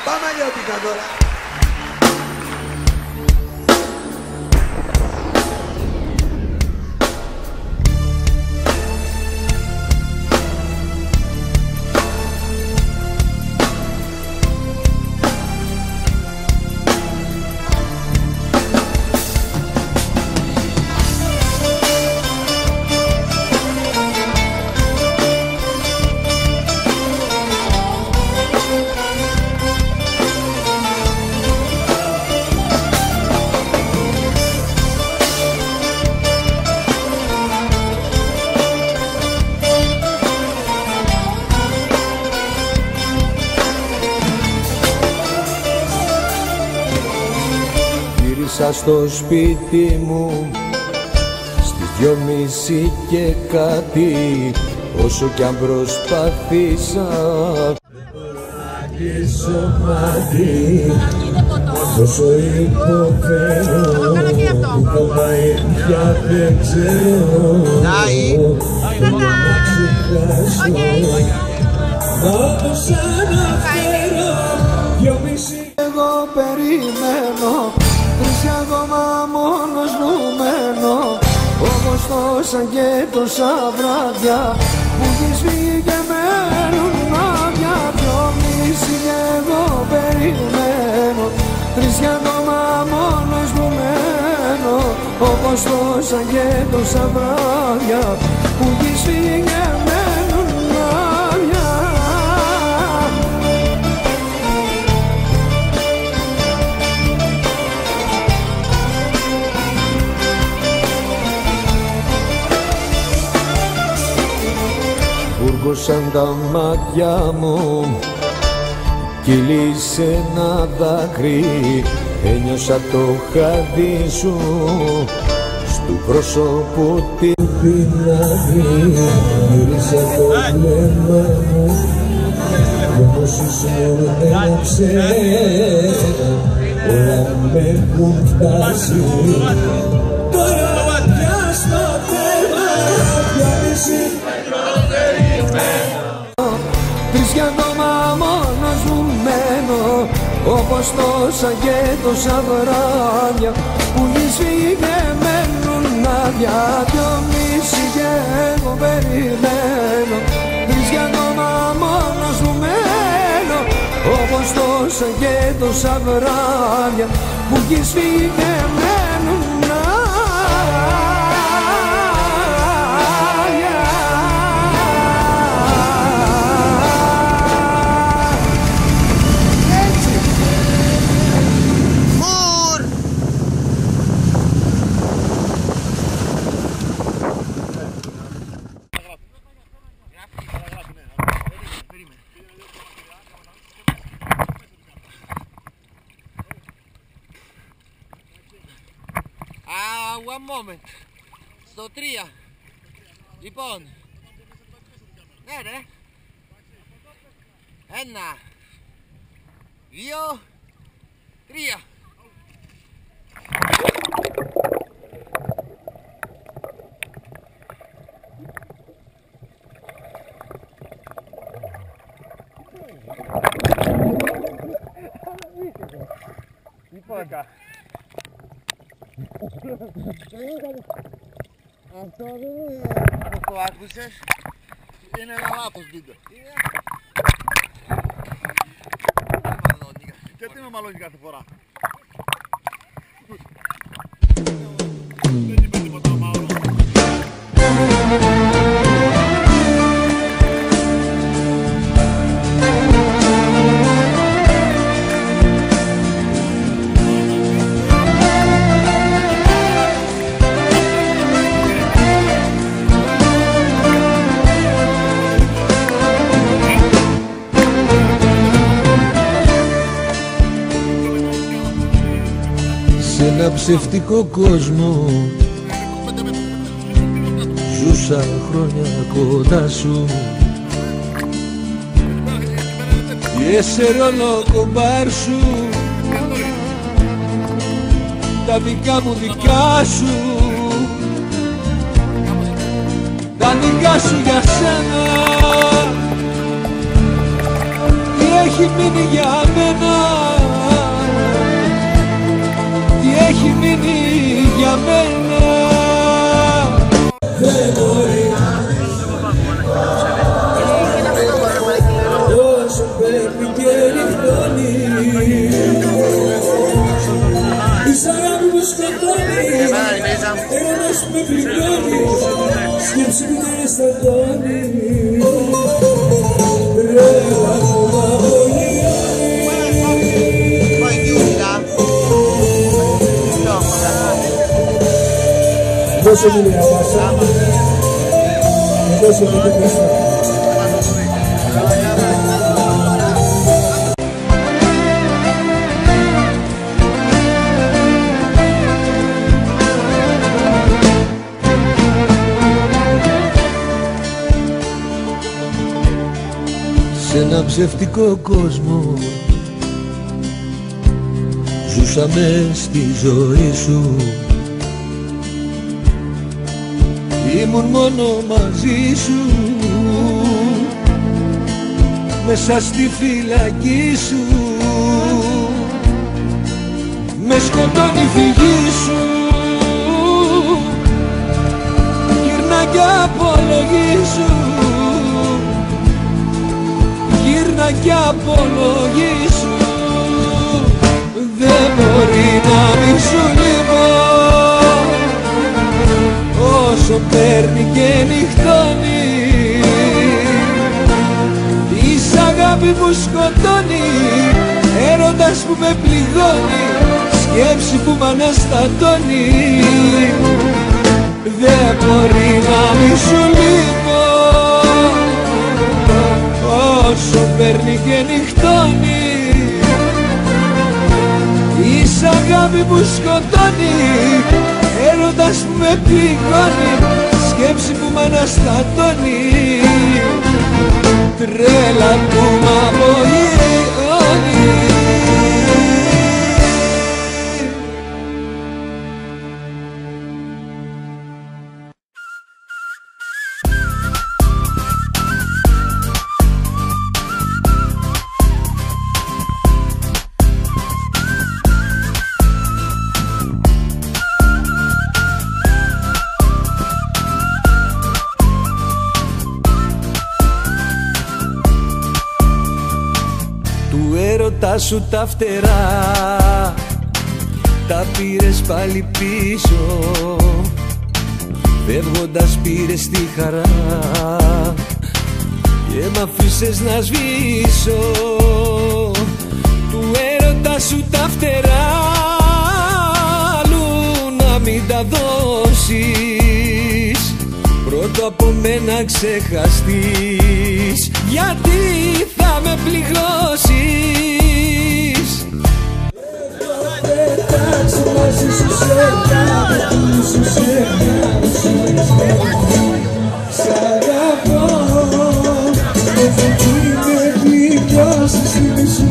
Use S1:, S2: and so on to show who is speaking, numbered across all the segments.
S1: Παναγιώτικα τώρα.
S2: Γύρισα στο σπίτι μου στις 2:30 και κάτι, όσο κι αν προσπαθήσα δεν μπορώ να αγγίσω μάτι, όσο υποφέρω που πάει πια δεν ξέρω, θέλω να ξεχάσω, μα όπως αναφέρω 2:30 εγώ περιμένω, 3 ακόμα μόνος μου μένω, όμως τόσα και τόσα βράδια που έχεις φύγει και μένουν άδεια, 2:30 και εγώ περιμένω, 3 ακόμα μόνος μου μένω, όπως τόσα και τόσα βράδια που έχεις φύγει και μένουν άδεια. Βούργωσαν τα μάτια μου, κύλησε ένα δάκρυ, ένιωσα το χάδι σου στου πρόσωπου την πινάδι, γύρισα το βλέμμα μου, όμως ήσουν ένα ψέμα, όλα με έχουν φτάσει, τώρα πια στο θέμα, 2:30 3 ακόμα μόνος μου μένω, όπως τόσα και τόσα βράδια που έχεις φύγει και μένουν άδεια, 2:30 και εγώ περιμένω, 3 ακόμα μόνος μου μένω, όπως τόσα και τόσα βράδια που έχεις φύγει και μένουν άδεια.
S3: One moment. Στο 3. Λοιπόν. Ναι ρε. 1, 2, 3. Λοιπόν. Αυτό δεν είναι. Το άκουσες? Είναι ένα λάθος βίντεο. Γιατί με μαλώνει κάθε φορά? Δεν είπε τίποτα ο Μαύρος.
S2: Σε ένα ψευτικό κόσμο ζούσα χρόνια κοντά σου και σε ρόλο κομπάρ σου τα δικά μου δικά σου, τα δικά σου για σένα, τι έχει μείνει για μένα. παίρνει και νυχτώνει. Είσαι αγάπη που σκοτώνει, έρωτας που με πληγώνει, σκέψη που με αισθαντώνει. Τρέλα που μ' απολύει. Δώσε μου μια πάσα, δώσε μου την πίστα.
S1: Σ' ένα ψευτικό κόσμο ζούσαμε στη ζωή σου. Ήμουν μόνο μαζί σου, μέσα στη φυλακή σου. Με σκοτώνει η φυγή σου, γύρνα κι απολογήσου. Γύρνα κι απολογήσου. Δεν μπορεί να μην σου λείπω, όσο παίρνει και νυχτώνει. Είσαι αγάπη που σκοτώνει, έρωτας που με πληγώνει, σκέψη που μ' αναστατώνει. Δεν μπορεί να μην σου λείπω, όσο παίρνει και νυχτώνει. Είσαι αγάπη που σκοτώνει, έρωτας που με πληγώνει, σκέψη που μ' αναστατώνει. Τρέλα που μ' απολύει. Έρωτα σου τα φτερά τα πήρες πάλι πίσω, φεύγοντας πήρες τη χαρά και μ' αφήσες να σβήσω. Του έρωτα σου τα φτερά αλλού να μην τα δώσεις, πρώτο από μένα ξεχαστείς, γιατί θα με πληγώσεις.
S2: Έχω πετάξει μαζί σου σε κάθε που σου σε κάθε. Σ' αγαπώ, είμαι πληγώσεις, είμαι σου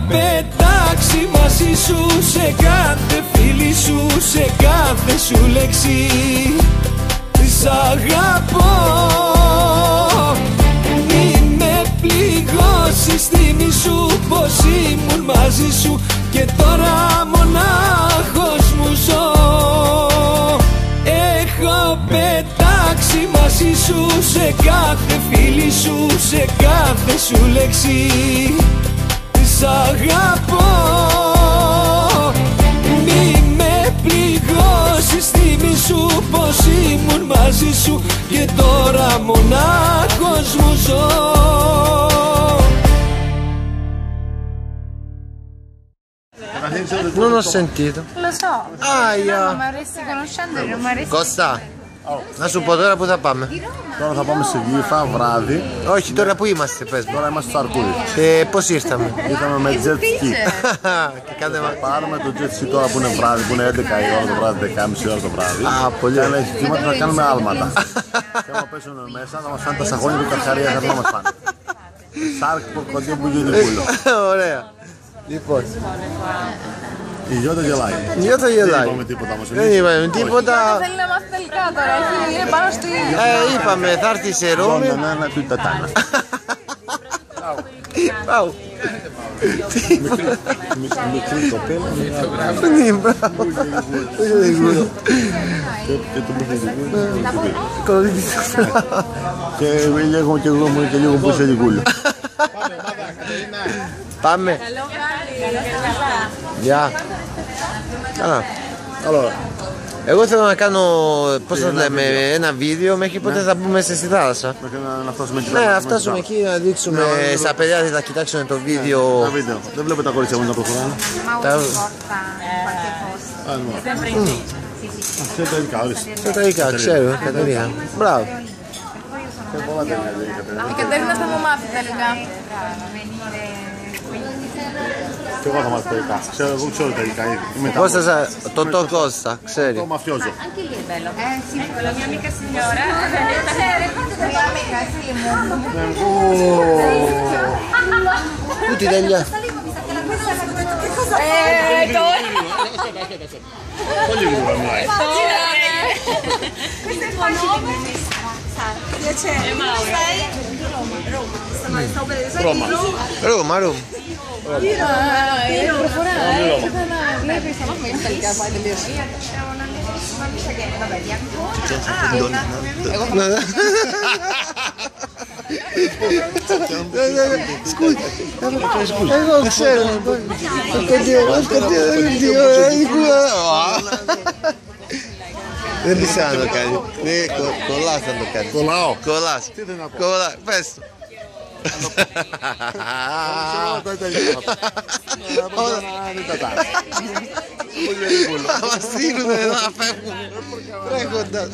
S1: πετάξει μαζί σου σε κάθε φίλη σου, σε κάθε σου λέξη. Σ' αγαπώ, μη με πληγώσεις, θυμήσου πως ήμουν μαζί σου και τώρα μονάχος μου ζω. Έχω πετάξει μαζί σου σε κάθε φίλη σου, σε κάθε σου λέξη. Σ' αγαπώ, μη με πληγώσεις, θυμήσου πως ήμουν μαζί σου και τώρα μονάχος μου ζω.
S4: Non ho sentito.
S5: Lo so.
S4: Aia.
S5: No, ma avresti conoscendo e non mi avresti
S4: Costa. Να σου πω τώρα που θα πάμε.
S5: Τώρα θα πάμε σε Γήφα βράδυ.
S4: Όχι, τώρα που είμαστε, πες μου.
S5: Τώρα είμαστε στο Αρκούδι.
S4: Πώς ήρθαμε?
S5: Ήρθαμε με jet ski.
S4: Και κάντε
S5: Θα πάρουμε το jet ski τώρα που είναι βράδυ, που είναι 11 η ώρα το βράδυ, 10.30 ώρα το βράδυ.
S4: Α, πολύ
S5: ωραία.
S4: ωραία.
S5: Αν έχει κύματα θα κάνουμε άλματα. Και άμα πέσουν μέσα θα μας φάνε τα σαγόνια του καρχαρία, θα μας φάνε. Σάρκ, κοκκοντιό που γίνεται πουλο.
S4: Ωραία. Λοιπόν,
S5: Η Γιώτα γελάει.
S4: η Γιώτα γελάει.
S5: Δεν είπαμε τίποτα όμως.
S4: Δεν είπαμε τίποτα.
S6: Θέλει να μάθει τελικά τώρα, είναι πάνω στη...
S4: Είπαμε, θα έρθει σε Ρώμη.
S5: Ένα του τατάνα.
S4: Πάω.
S5: Μικρή κοπέλα.
S4: Ναι, μπράβο.
S5: Και το μπουκετικό. Και λέγω και εγώ μου και λίγο που είσαι λιγούλιο.
S4: Πάμε. Γεια. Καλά. Εγώ θέλω να κάνω, πώς θα λέμε, ένα βίντεο μέχρι πότε θα μπούμε στη θάλασσα.
S5: Μέχρι να φτάσουμε εκεί.
S4: Ναι, να φτάσουμε εκεί να δείξουμε στα παιδιά, θα κοιτάξουν το βίντεο.
S5: Δεν βλέπω τα κορίτσια μου να προχωράνε. Σε τελικά, ορίστε.
S4: Σε τελικά, ξέρω, Κατερίνα. Μπράβο.
S6: Η Κατερίνα θα μου μάθει τελικά.
S5: Και εγώ θα μάθω τελικά. Εγώ ξέρω τελικά ήδη.
S4: Κώστα, το Κώστα, ξέρει.
S5: Το μαφιόζο.
S4: Πού τη τέλεια.
S5: Πολύ γρήγορα μιλάει.
S4: Ρώμα, Ρώμα.
S6: Βλέπεις, θα μάθουμε για τελικά, πάει τελείως.
S4: Εγώ ξέρω. Δεν είσαι να το κάνει. Κολλάς να το κάνει.
S5: Κολλάω.
S4: Κολλάς.
S5: Τι δεν να πω.
S4: Κολλάς. Πες το. Θα μας στείλουνε να φεύγουν τρέχοντας.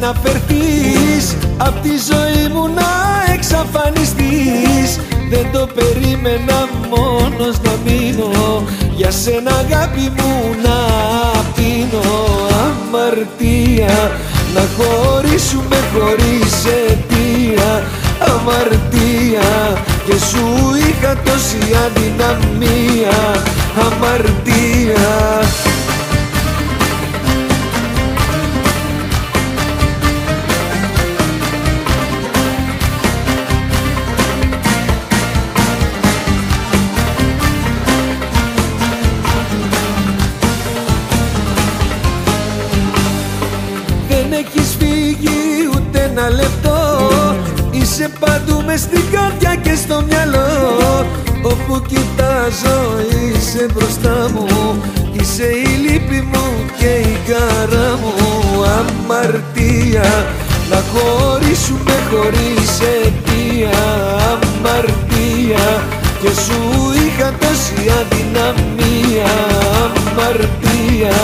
S4: Να φερθείς, απ' τη ζωή μου να εξαφανιστείς. Δεν το περίμενα μόνος να μείνω, για σένα αγάπη μου να πίνω. Αμαρτία να χωρίσουμε χωρίς αιτία. Αμαρτία και σου είχα τόση αδυναμία. Αμαρτία. Έχεις φύγει ούτε ένα λεπτό, είσαι παντού μες στην καρδιά και στο μυαλό. Όπου κοιτάζω είσαι μπροστά μου, είσαι η λύπη μου και η χαρά μου. Αμαρτία να χωρίσουμε χωρίς αιτία. Αμαρτία και σου είχα τόση αδυναμία. Αμαρτία.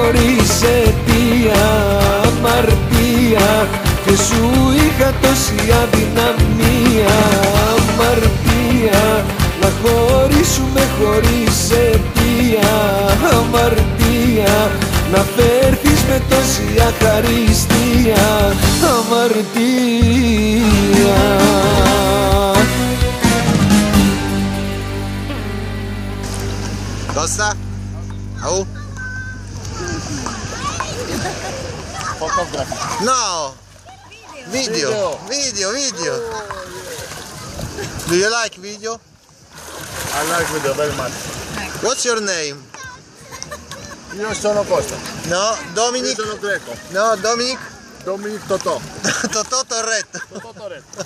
S4: χωρίς αιτία, αμαρτία, και σου είχα τόση αδυναμία, αμαρτία, να χωρίσουμε χωρίς αιτία, αμαρτία, να φέρθεις με τόση αχαριστία, αμαρτία.
S5: Costa? Au? Photography. No! Video. Do you like video?
S3: I like video very much.
S5: What's your name?
S3: Io sono Costa.
S5: No,
S3: Io
S5: Dominic?
S3: sono Greco.
S5: No, Dominic?
S3: Dominic Totò.
S5: Totò Torretto.
S3: Totò Toretto.